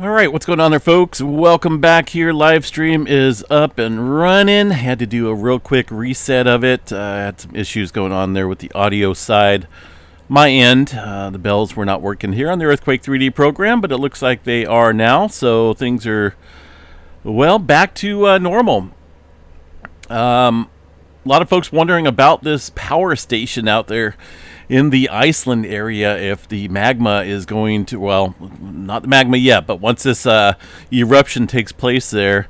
All right, what's going on there, folks? Welcome back here. Live stream is up and running. Had to do a real quick reset of it. Had some issues going on there with the audio side. My end, the bells were not working here on the Earthquake 3D program, but it looks like they are now. So things are, well, back to normal. A lot of folks wondering about this power station out there in the Iceland area, if the magma is going to, well, not the magma yet, but once this eruption takes place there,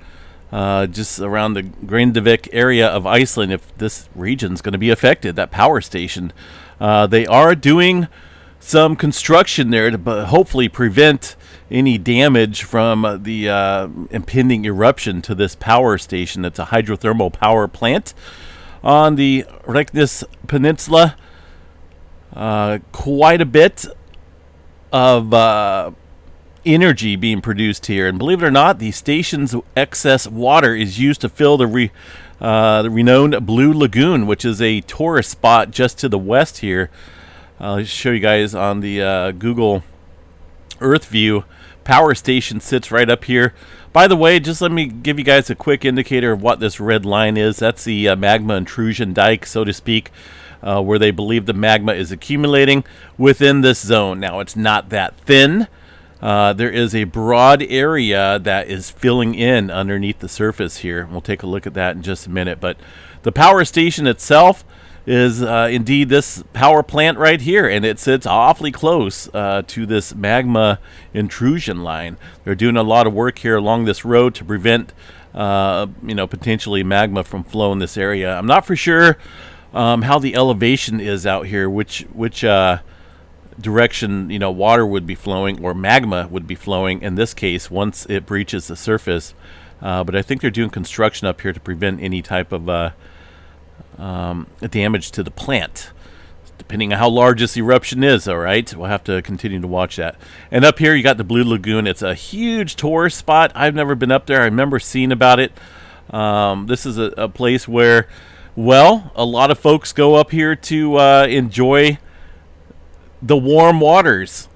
just around the Grindavik area of Iceland, if this region's going to be affected, that power station. They are doing some construction there to hopefully prevent any damage from the impending eruption to this power station. It's a hydrothermal power plant on the Reykjanes Peninsula. Quite a bit of energy being produced here, and believe it or not, the station's excess water is used to fill the renowned Blue Lagoon, which is a tourist spot just to the west here. I'll show you guys on the Google Earth view. Power station sits right up here. By the way, just let me give you guys a quick indicator of what this red line is. That's the magma intrusion dike, so to speak, where they believe the magma is accumulating within this zone. Now, it's not that thin. There is a broad area that is filling in underneath the surface here. We'll take a look at that in just a minute. But the power station itself is indeed this power plant right here, and it sits awfully close to this magma intrusion line. They're doing a lot of work here along this road to prevent potentially magma from flowing this area. I'm not for sure how the elevation is out here, which direction water would be flowing or magma would be flowing in this case once it breaches the surface. But I think they're doing construction up here to prevent any type of damage to the plant, depending on how large this eruption is. All right, we'll have to continue to watch that. And up here you got the Blue Lagoon. It's a huge tourist spot. I've never been up there. I remember seeing about it. This is a place where, well, a lot of folks go up here to enjoy the warm waters.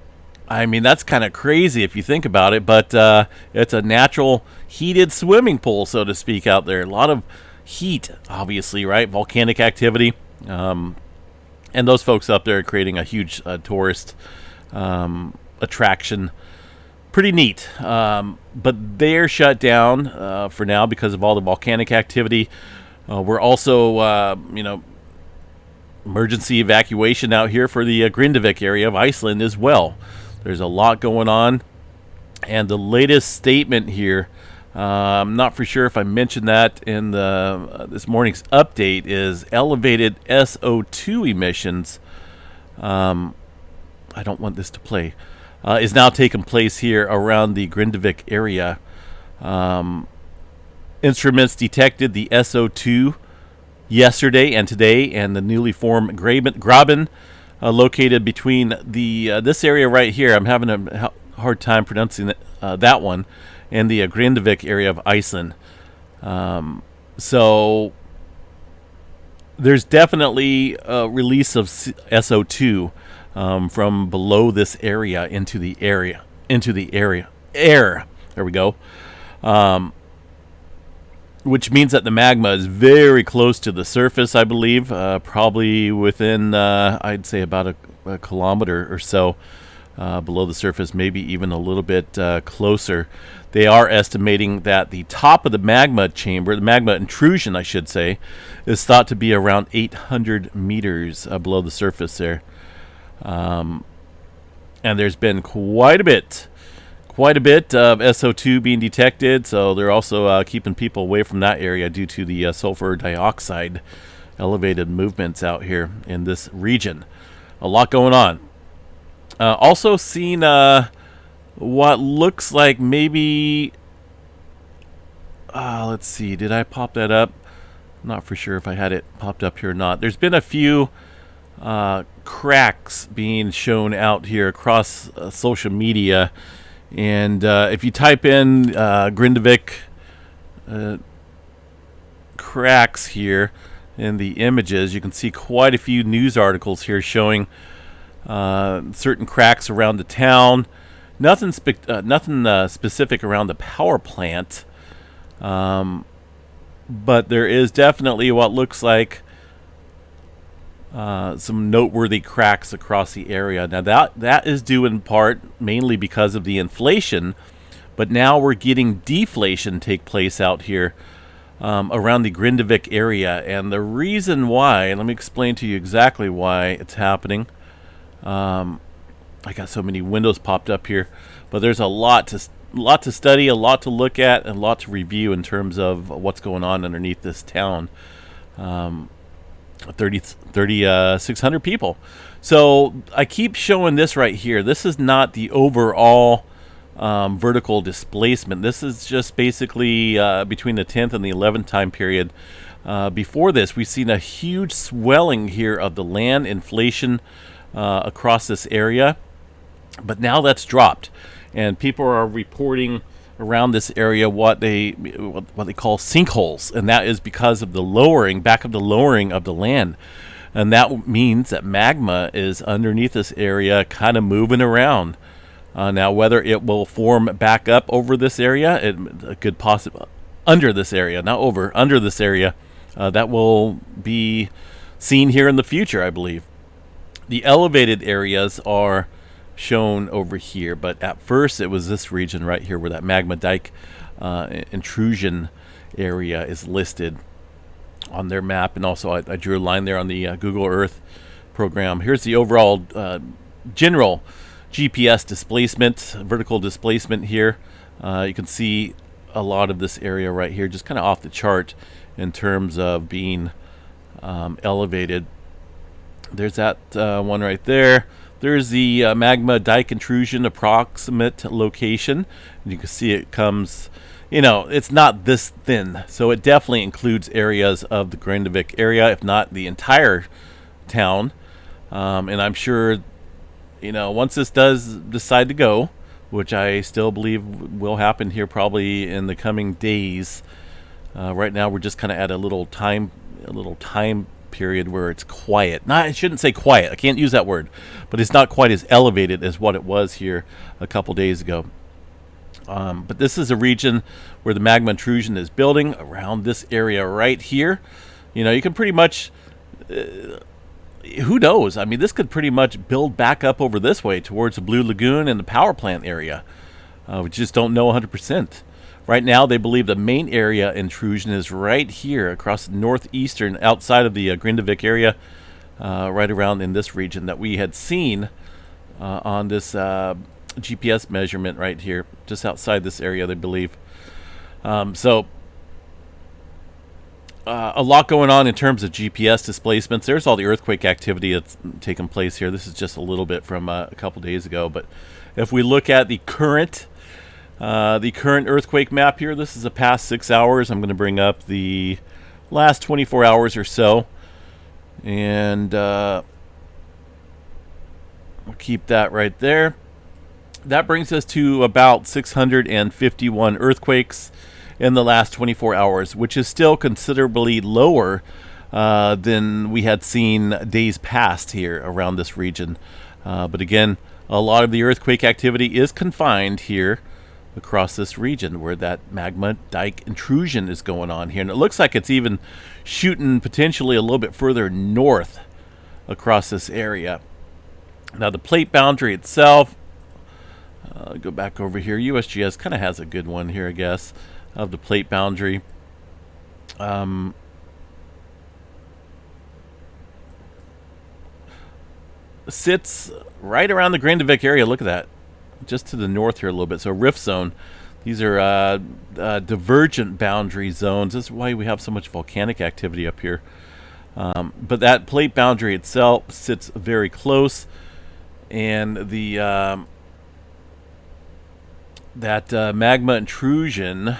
I mean, that's kind of crazy if you think about it, but it's a natural heated swimming pool, so to speak, out there. A lot of heat, obviously, right? Volcanic activity. And those folks up there are creating a huge tourist attraction. Pretty neat. But they're shut down for now because of all the volcanic activity. We're also, emergency evacuation out here for the Grindavik area of Iceland as well. There's a lot going on. And the latest statement here, I'm not for sure if I mentioned that in this morning's update, is elevated SO2 emissions. I don't want this to play. Is now taking place here around the Grindavik area. Instruments detected the SO2 yesterday and today, and the newly formed graben located between the this area right here. I'm having a hard time pronouncing that one, and the Grindavik area of Iceland. So there's definitely a release of SO2 from below this area into the air. There we go. Which means that the magma is very close to the surface, I believe, probably within, I'd say, about a kilometer or so below the surface, maybe even a little bit closer. They are estimating that the top of the magma chamber, the magma intrusion, I should say, is thought to be around 800 meters below the surface there. And there's been quite a bit of SO2 being detected, so they're also keeping people away from that area due to the sulfur dioxide elevated movements out here in this region. A lot going on. Also seen what looks like maybe, let's see, did I pop that up? I'm not for sure if I had it popped up here or not. There's been a few cracks being shown out here across social media. And if you type in Grindavik cracks here in the images, you can see quite a few news articles here showing certain cracks around the town. Nothing specific around the power plant, but there is definitely what looks like some noteworthy cracks across the area. Now that is due in part mainly because of the inflation, but now we're getting deflation take place out here around the Grindavik area. And the reason why, let me explain to you exactly why it's happening. I got so many windows popped up here, but there's a lot to study, a lot to look at, and a lot to review in terms of what's going on underneath this town. 3,600 people. So I keep showing this right here. This is not the overall vertical displacement. This is just basically between the 10th and the 11th time period. Before this, we've seen a huge swelling here of the land inflation across this area, but now that's dropped, and people are reporting around this area what they call sinkholes, and that is because of the lowering of the land. And that means that magma is underneath this area, kind of moving around. Now, whether it will form back up over this area, it could possibly under this area, not over, under this area. That will be seen here in the future, I believe. The elevated areas are shown over here, but at first it was this region right here where that magma dike intrusion area is listed on their map, and also I drew a line there on the Google Earth program. Here's the overall general GPS displacement, vertical displacement here. You can see a lot of this area right here just kind of off the chart in terms of being elevated. There's that one right there. There's the magma dike intrusion approximate location. And you can see it comes, it's not this thin. So it definitely includes areas of the Grindavik area, if not the entire town. And I'm sure, once this does decide to go, which I still believe will happen here probably in the coming days. Right now we're just kind of at a little time period where it's quiet. I shouldn't say quiet. I can't use that word, but it's not quite as elevated as what it was here a couple days ago. But this is a region where the magma intrusion is building around this area right here. You can pretty much, who knows? I mean, this could pretty much build back up over this way towards the Blue Lagoon and the power plant area. We just don't know 100%. Right now, they believe the main area intrusion is right here across the northeastern, outside of the Grindavik area, right around in this region that we had seen on this GPS measurement right here, just outside this area, they believe. So a lot going on in terms of GPS displacements. There's all the earthquake activity that's taken place here. This is just a little bit from a couple days ago. But if we look at the current earthquake map here, this is the past 6 hours. I'm going to bring up the last 24 hours or so, and we'll keep that right there. That brings us to about 651 earthquakes in the last 24 hours, which is still considerably lower than we had seen days past here around this region. But again, a lot of the earthquake activity is confined here across this region where that magma dike intrusion is going on here. And it looks like it's even shooting potentially a little bit further north across this area. Now the plate boundary itself, go back over here. USGS kind of has a good one here, I guess, of the plate boundary. Sits right around the Grindavik area. Look at that. Just to the north here a little bit. So rift zone. These are divergent boundary zones. This is why we have so much volcanic activity up here. But that plate boundary itself sits very close, and the magma intrusion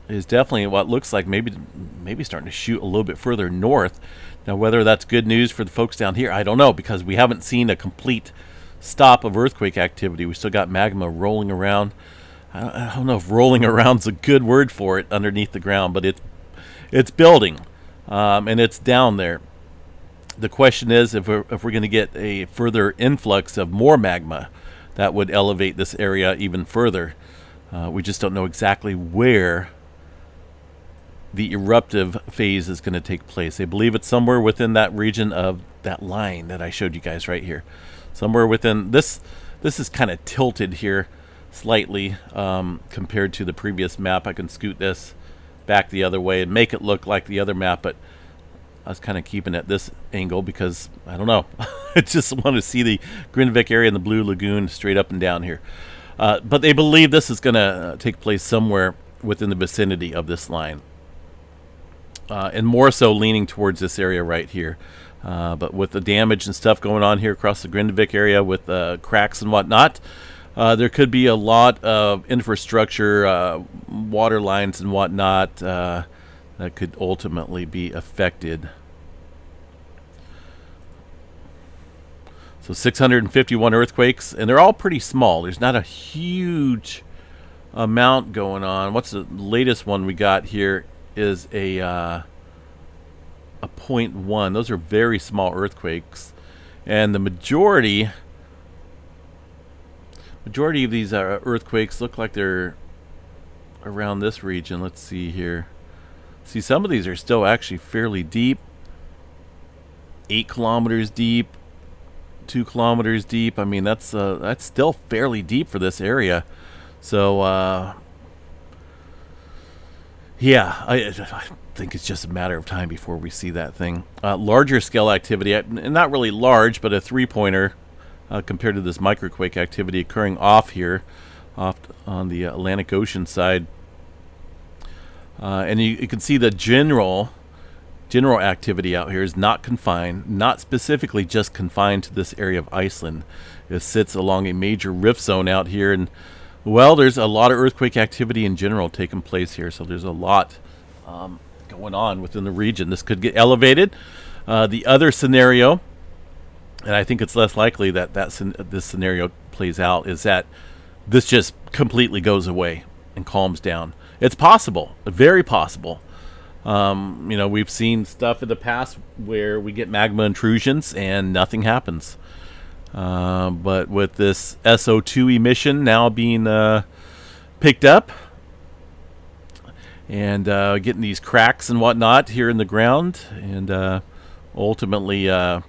is definitely what looks like maybe starting to shoot a little bit further north. Now, whether that's good news for the folks down here, I don't know, because we haven't seen a complete stop of earthquake activity. We still got magma rolling around. I don't know if rolling around's a good word for it underneath the ground, but it's building, and it's down there. The question is if we're going to get a further influx of more magma that would elevate this area even further. We just don't know exactly where the eruptive phase is going to take place. They believe it's somewhere within that region of that line that I showed you guys right here. Somewhere within this. This is kind of tilted here slightly compared to the previous map. I can scoot this back the other way and make it look like the other map, but I was kind of keeping it this angle because, I don't know, I just want to see the Grindavik area and the Blue Lagoon straight up and down here. But they believe this is going to take place somewhere within the vicinity of this line. And more so leaning towards this area right here. But with the damage and stuff going on here across the Grindavik area with cracks and whatnot, there could be a lot of infrastructure, water lines and whatnot that could ultimately be affected. So 651 earthquakes, and they're all pretty small. There's not a huge amount going on. What's the latest one we got here is a 0.1. Those are very small earthquakes, and the majority of these earthquakes look like they're around this region. Let's see here. See, some of these are still actually fairly deep. 8 kilometers deep, 2 kilometers deep. I mean, that's still fairly deep for this area. So yeah, I think it's just a matter of time before we see that thing. Larger scale activity, not really large, but a 3-pointer compared to this microquake activity occurring off here, off on the Atlantic Ocean side. And you can see the general activity out here is not specifically just confined to this area of Iceland. It sits along a major rift zone out here, and well, there's a lot of earthquake activity in general taking place here, so there's a lot going on within the region. This could get elevated. The other scenario, and I think it's less likely that this scenario plays out, is that this just completely goes away and calms down. It's possible, very possible. We've seen stuff in the past where we get magma intrusions and nothing happens. But with this SO2 emission now being picked up and getting these cracks and whatnot here in the ground, and ultimately, you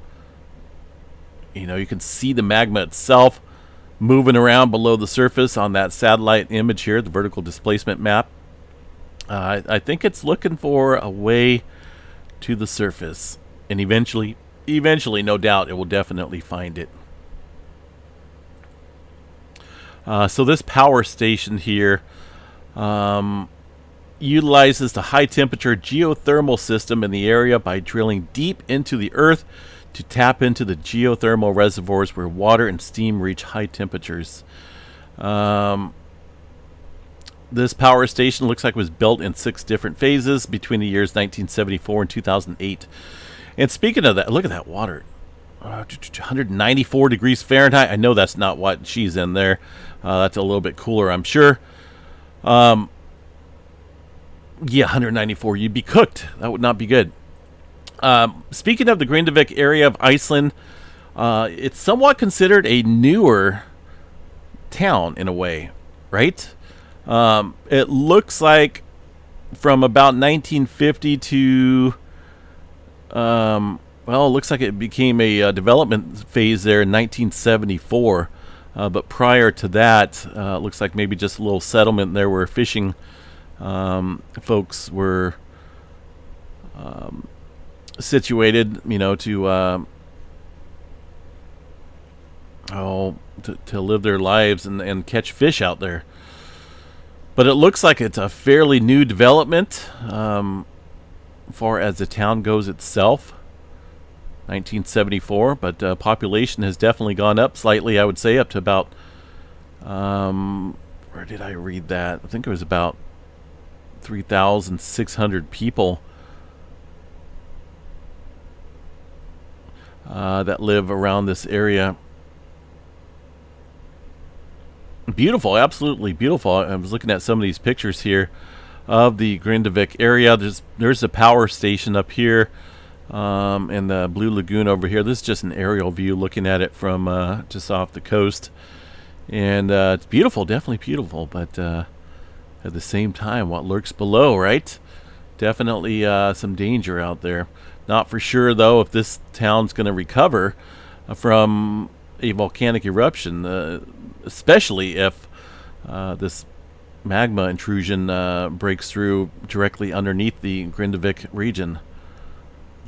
can see the magma itself moving around below the surface on that satellite image here, the vertical displacement map. I think it's looking for a way to the surface, and eventually, no doubt, it will definitely find it. So this power station here utilizes the high-temperature geothermal system in the area by drilling deep into the earth to tap into the geothermal reservoirs where water and steam reach high temperatures. This power station looks like it was built in 6 different phases between the years 1974 and 2008. And speaking of that, look at that water. 194 degrees Fahrenheit. I know that's not what she's in there. That's a little bit cooler, I'm sure. Yeah, 194. You'd be cooked. That would not be good. Speaking of the Grindavik area of Iceland, it's somewhat considered a newer town in a way, right? It looks like from about 1950 to, well, it looks like it became a development phase there in 1974. But prior to that, it looks like maybe just a little settlement there where fishing folks were situated, to live their lives and catch fish out there. But it looks like it's a fairly new development as far as the town goes itself. 1974, but population has definitely gone up slightly, I would say, up to about, where did I read that? I think it was about 3,600 people that live around this area. Beautiful, absolutely beautiful. I was looking at some of these pictures here of the Grindavik area. There's a power station up here, and the Blue Lagoon over here. This is just an aerial view looking at it from just off the coast. And it's beautiful, definitely beautiful, but at the same time, what lurks below, right? Definitely some danger out there. Not for sure, though, if this town's going to recover from a volcanic eruption, especially if this magma intrusion breaks through directly underneath the Grindavik region.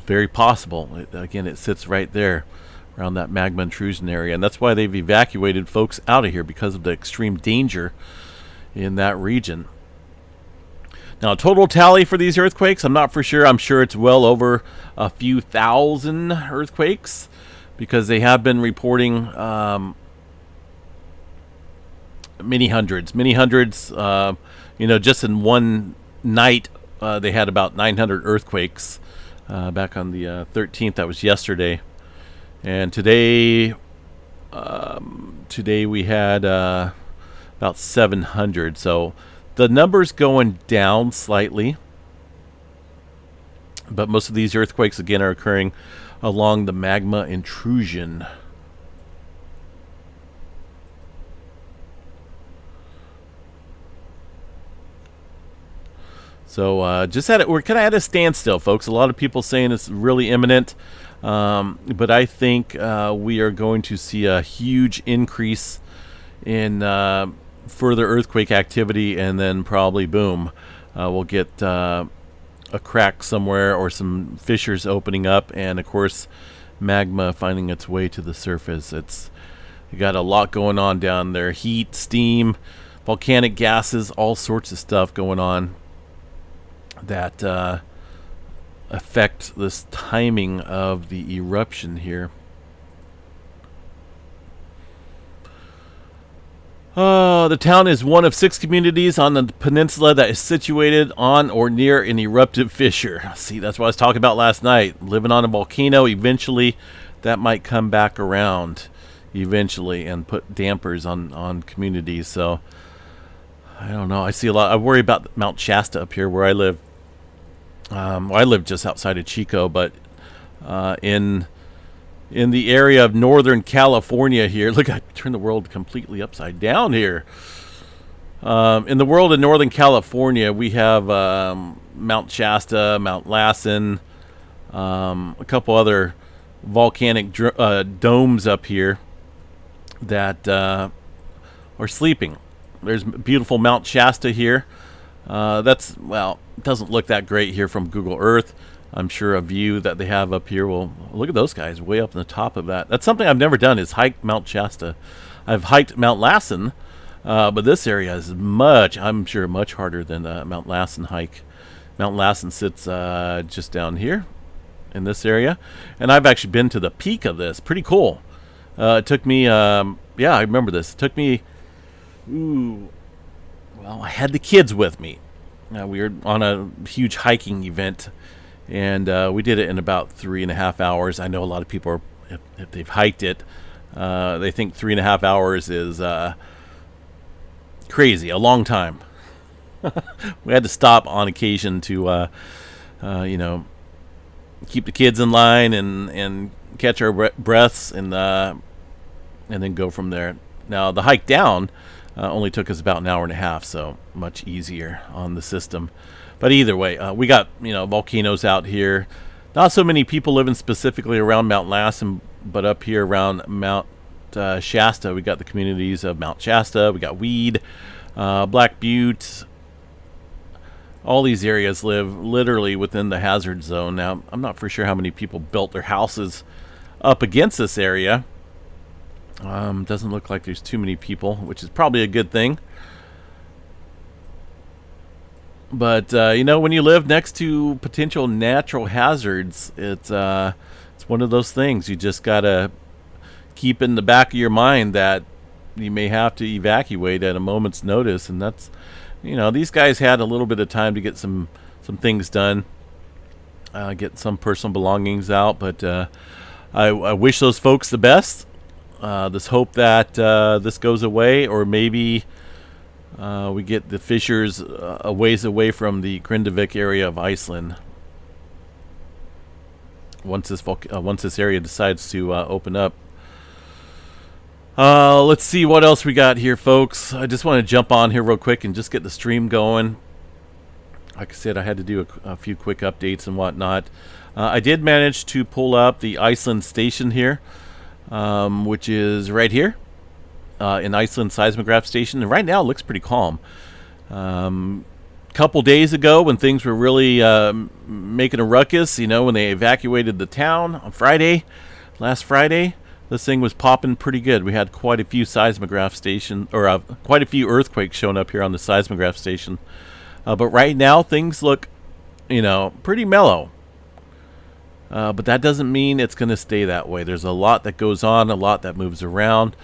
Very possible. Again, it sits right there around that magma intrusion area, and that's why they've evacuated folks out of here, because of the extreme danger in that region. Now, total tally for these earthquakes, I'm not for sure. I'm sure it's well over a few thousand earthquakes, because they have been reporting many hundreds. Just in one night, they had about 900 earthquakes back on the 13th. That was yesterday. And today we had about 700. So the number's going down slightly, but most of these earthquakes, again, are occurring along the magma intrusion. So we're kind of at a standstill, folks. A lot of people saying it's really imminent, but I think we are going to see a huge increase in further earthquake activity, and then probably, boom, we'll get a crack somewhere or some fissures opening up, and of course magma finding its way to the surface. You got a lot going on down there. Heat, steam, volcanic gases, all sorts of stuff going on that affect this timing of the eruption here. The town is one of 6 communities on the peninsula that is situated on or near an eruptive fissure. See, that's what I was talking about last night. Living on a volcano, eventually that might come back around eventually and put dampers on communities. So I don't know. I see a lot. I worry about Mount Shasta up here where I live. I live just outside of Chico, but in the area of Northern California here. Look, I turned the world completely upside down here. In the world of Northern California, we have Mount Shasta, Mount Lassen, a couple other volcanic domes up here that are sleeping. There's beautiful Mount Shasta here. It doesn't look that great here from Google Earth. I'm sure a view that they have up here will look at those guys way up on the top of that. That's something I've never done, is hike Mount Shasta. I've hiked Mount Lassen, but this area is much harder than the Mount Lassen hike. Mount Lassen sits just down here in this area, and I've actually been to the peak of this. Pretty cool. It took me, I remember this. It took me, I had the kids with me. We were on a huge hiking event, and we did it in about 3.5 hours. I know a lot of people if they've hiked it, they think 3.5 hours is crazy, a long time. We had to stop on occasion to, keep the kids in line and catch our breaths, and then go from there. Now the hike down only took us about an hour and a half, so much easier on the system. But either way, we got volcanoes out here. Not so many people living specifically around Mount Lassen, but up here around Mount Shasta, we got the communities of Mount Shasta. We got Weed, Black Butte. All these areas live literally within the hazard zone. Now, I'm not for sure how many people built their houses up against this area. Doesn't look like there's too many people, which is probably a good thing. But when you live next to potential natural hazards, it's one of those things you just gotta keep in the back of your mind that you may have to evacuate at a moment's notice. And that's, these guys had a little bit of time to get some things done, get some personal belongings out. But I wish those folks the best. Let's hope that this goes away, or maybe we get the fissures a ways away from the Grindavik area of Iceland. Once this area decides to open up. Let's see what else we got here, folks. I just want to jump on here real quick and just get the stream going. Like I said, I had to do a few quick updates and whatnot. I did manage to pull up the Iceland station here, which is right here, in Iceland seismograph station. And right now it looks pretty calm. Couple days ago when things were really making a ruckus, you know, when they evacuated the town on last Friday, this thing was popping pretty good. We had quite a few seismograph stations, or quite a few earthquakes showing up here on the seismograph station. But right now things look, you know, pretty mellow. But that doesn't mean it's going to stay that way. There's a lot that goes on, a lot that moves around.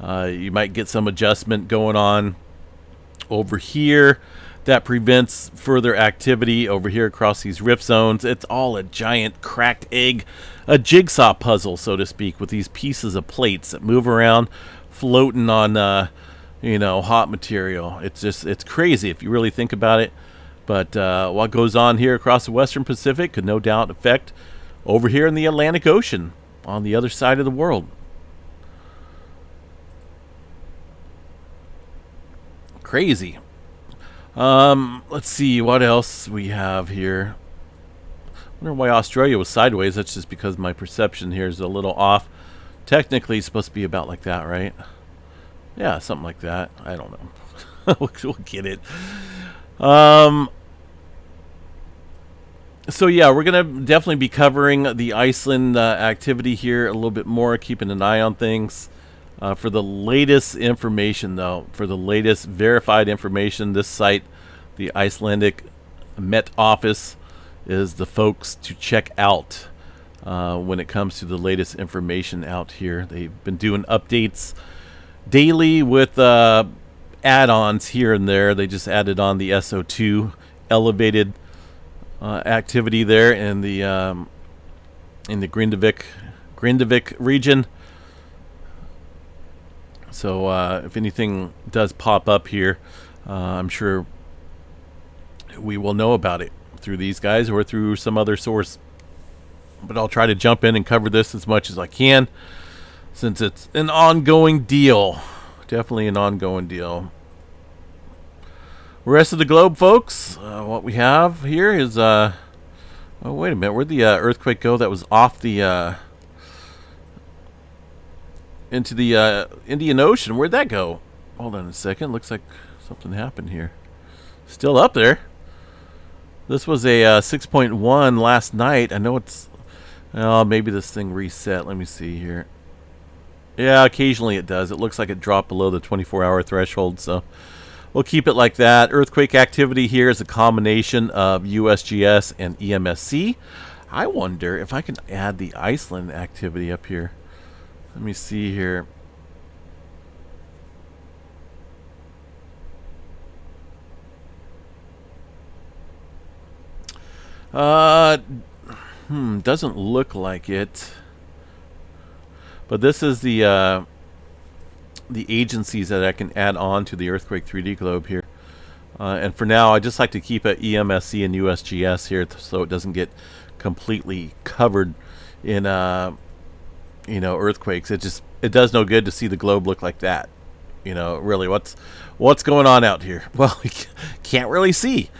You might get some adjustment going on over here that prevents further activity over here across these rift zones. It's all a giant cracked egg, a jigsaw puzzle, so to speak, with these pieces of plates that move around, floating on, you know, hot material. It's crazy if you really think about it. But what goes on here across the Western Pacific could no doubt affect over here in the Atlantic Ocean on the other side of the world. Crazy. Let's see what else we have here. I wonder why Australia was sideways. That's just because my perception here is a little off. Technically it's supposed to be about like that, right? Yeah, something like that. I don't know. We'll get it. So yeah, we're gonna definitely be covering the Iceland activity here a little bit more, keeping an eye on things. For the latest information, though, for the latest verified information, this site, the Icelandic Met Office, is the folks to check out when it comes to the latest information out here. They've been doing updates daily with add-ons here and there. They just added on the SO2 elevated activity there in the Grindavik region. So if anything does pop up here, I'm sure we will know about it through these guys or through some other source. But I'll try to jump in and cover this as much as I can, since it's an ongoing deal. Definitely an ongoing deal. Rest of the globe, folks, what we have here is... oh, wait a minute. Where'd the earthquake go that was off the... into the Indian Ocean? Where'd that go? Hold on a second. Looks like something happened here. Still up there. This was a 6.1 last night. I know it's... Oh, maybe this thing reset. Let me see here. Yeah, occasionally it does. It looks like it dropped below the 24-hour threshold, so we'll keep it like that. Earthquake activity here is a combination of USGS and EMSC. I wonder if I can add the Iceland activity up here. Let me see here. Doesn't look like it. But this is the agencies that I can add on to the Earthquake 3D globe here. And for now, I just like to keep it EMSC and USGS here so it doesn't get completely covered in you know, earthquakes. It does no good to see the globe look like that. You know, really, what's going on out here? Well, we can't really see.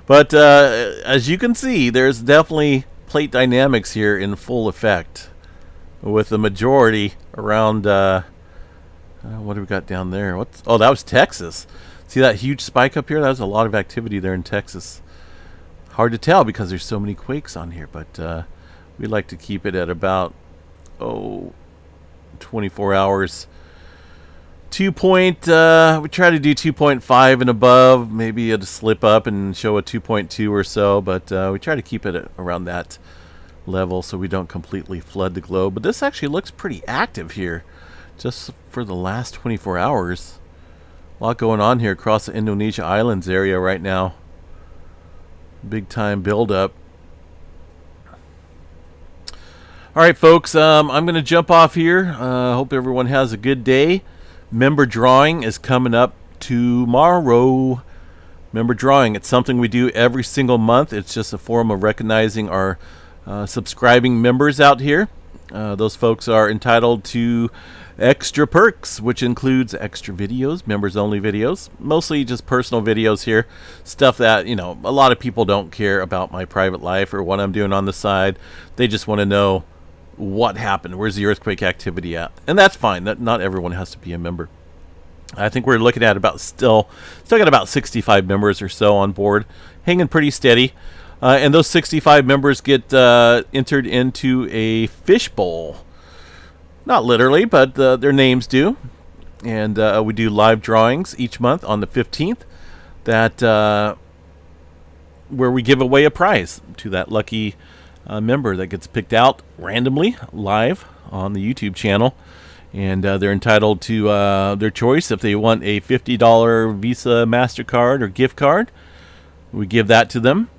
But as you can see, there's definitely plate dynamics here in full effect, with the majority around what do we got down there? Oh, that was Texas. See that huge spike up here? That was a lot of activity there in Texas. Hard to tell because there's so many quakes on here, but we like to keep it at about 24 hours. We try to do 2.5 and above. Maybe it'll slip up and show a 2.2 or so, but we try to keep it around that level so we don't completely flood the globe. But this actually looks pretty active here just for the last 24 hours. A lot going on here across the Indonesia Islands area right now. Big time buildup. Alright, folks, I'm going to jump off here. Hope everyone has a good day. Member drawing is coming up tomorrow. Member drawing, it's something we do every single month. It's just a form of recognizing our subscribing members out here. Those folks are entitled to extra perks, which includes extra videos, members only videos, mostly just personal videos here, stuff that, you know, a lot of people don't care about my private life or what I'm doing on the side. They just want to know what happened, where's the earthquake activity at, and that's fine. That not everyone has to be a member. I think we're looking at about still got about 65 members or so on board, hanging pretty steady. And those 65 members get entered into a fishbowl. Not literally, but their names do. And we do live drawings each month on the 15th that where we give away a prize to that lucky member that gets picked out randomly live on the YouTube channel. And they're entitled to their choice. If they want a $50 Visa, MasterCard, or gift card, we give that to them.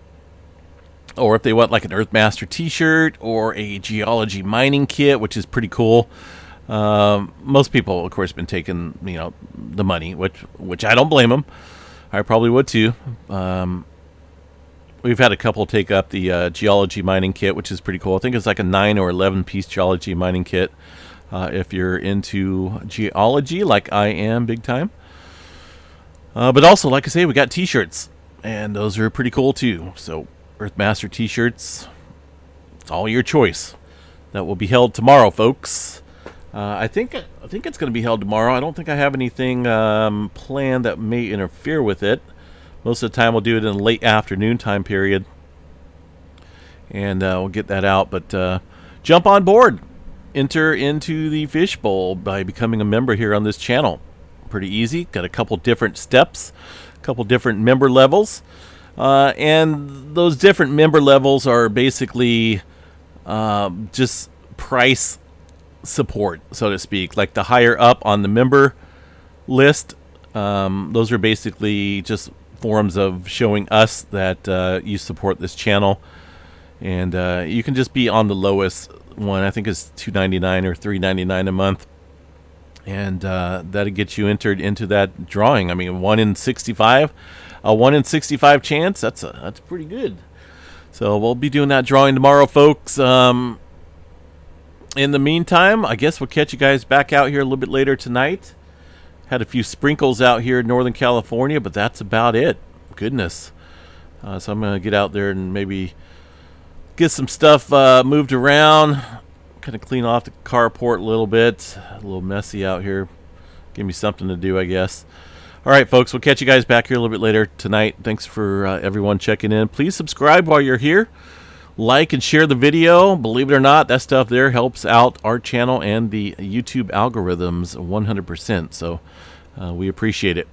Or if they want like an Earthmaster t-shirt or a geology mining kit, which is pretty cool. Most people, of course, have been taking, you know, the money, which I don't blame them. I probably would too. We've had a couple take up the geology mining kit, which is pretty cool. I think it's like a 9 or 11 piece geology mining kit. If you're into geology like I am big time. But also, like I say, we got t-shirts, and those are pretty cool too. So Earthmaster t-shirts, it's all your choice. That will be held tomorrow, folks. I think it's going to be held tomorrow. I don't think I have anything planned that may interfere with it. Most of the time we'll do it in the late afternoon time period, and we'll get that out. But jump on board. Enter into the fishbowl by becoming a member here on this channel. Pretty easy. Got a couple different steps, a couple different member levels. And those different member levels are basically just price support, so to speak. Like the higher up on the member list, those are basically just forms of showing us that you support this channel. And you can just be on the lowest one. I think it's $2.99 or $3.99 a month. And that'll get you entered into that drawing. I mean, 1 in 65. A 1 in 65 chance, that's pretty good. So we'll be doing that drawing tomorrow, folks. In the meantime, I guess we'll catch you guys back out here a little bit later tonight. Had a few sprinkles out here in Northern California, but that's about it. Goodness. So I'm going to get out there and maybe get some stuff moved around. Kind of clean off the carport a little bit. A little messy out here. Give me something to do, I guess. All right, folks, we'll catch you guys back here a little bit later tonight. Thanks for everyone checking in. Please subscribe while you're here. Like and share the video. Believe it or not, that stuff there helps out our channel and the YouTube algorithms 100%. So we appreciate it.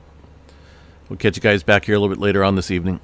We'll catch you guys back here a little bit later on this evening.